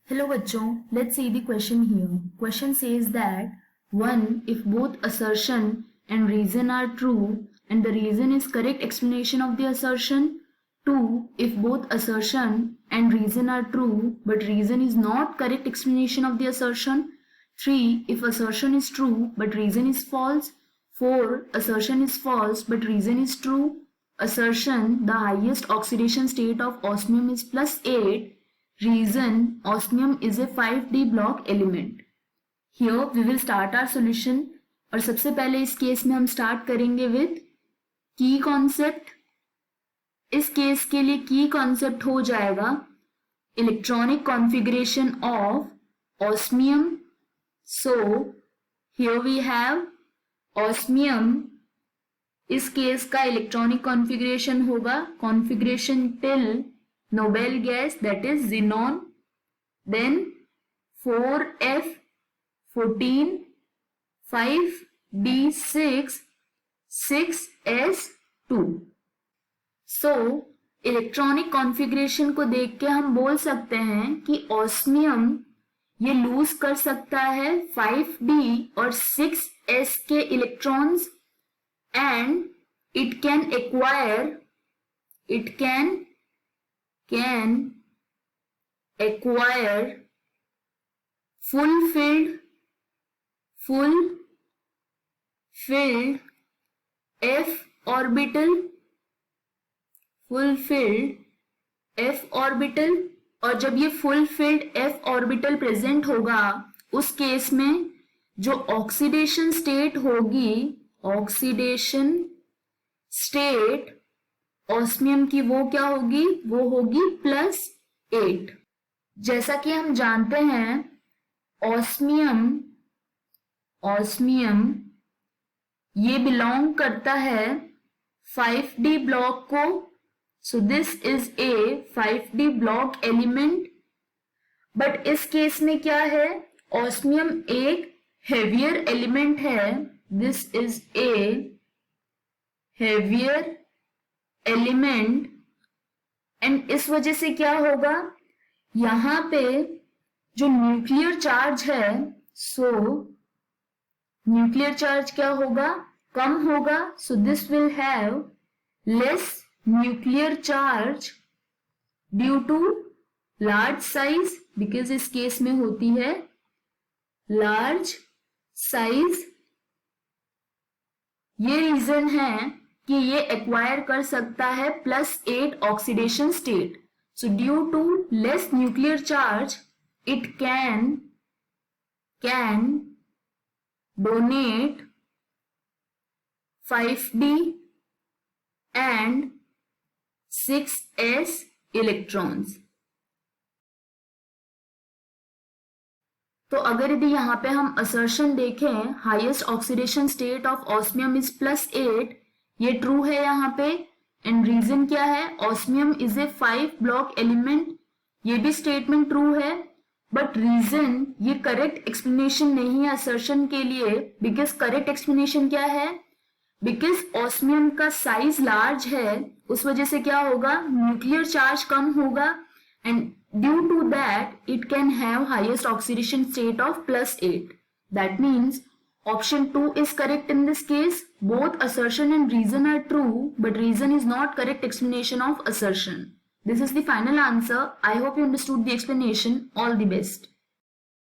Hello बच्चों, let's see the question here. Question says that 1. If both assertion and reason are true and the reason is correct explanation of the assertion. 2. If both assertion and reason are true but reason is not correct explanation of the assertion. 3. If assertion is true but reason is false. 4. Assertion is false but reason is true. Assertion, the highest oxidation state of osmium is +8. Reason, osmium is a 5d block element. Here we will start our solution. और सबसे पहले इस case में हम start करेंगे with की concept. इस case के लिए की कॉन्सेप्ट हो जाएगा electronic configuration of osmium. So here we have osmium. इस केस का इलेक्ट्रॉनिक कॉन्फ़िगरेशन होगा configuration till Nobel gas, that is xenon, then 4f14 5d6 6s2. So electronic configuration को देख के हम बोल सकते हैं कि ऑस्मियम ये लूज कर सकता है 5d और 6s के electrons and it can acquire full filled f orbital, और जब ये full field f orbital present होगा उस केस में जो ऑक्सीडेशन स्टेट होगी, ऑक्सीडेशन स्टेट ऑस्मियम की वो क्या होगी, वो होगी +8. जैसा कि हम जानते हैं ऑस्मियम ये बिलोंग करता है 5d ब्लॉक को. So this is a 5d block element. But इस केस में क्या है, ऑस्मियम एक हेवियर एलिमेंट है. This is a heavier element and इस वजह से क्या होगा, यहां पे जो न्यूक्लियर चार्ज है, सो न्यूक्लियर चार्ज क्या होगा, कम होगा. So this will have less nuclear charge due to large size, because इस केस में होती है लार्ज साइज. ये रीजन है कि ये एक्वायर कर सकता है +8 oxidation state. So due to less nuclear charge it can donate 5d and 6s electrons. तो अगर यदि यहाँ पे हम असर्शन देखें, highest oxidation state of osmium is +8, ये ट्रू है यहाँ पे. एंड रीजन क्या है, osmium is a 5 block element, ये भी स्टेटमेंट ट्रू है. बट रीजन ये करेक्ट एक्सप्लेनेशन नहीं है असर्शन के लिए, बिकॉज करेक्ट एक्सप्लेनेशन क्या है, बिकॉज ऑस्मियम का साइज लार्ज है, उस वजह से क्या होगा, न्यूक्लियर चार्ज कम होगा and due to that it can have highest oxidation state of +8. That means option 2 is correct in this case. Both assertion and reason are true, but reason is not correct explanation of assertion. This is the final answer. I hope you understood the explanation. All the best.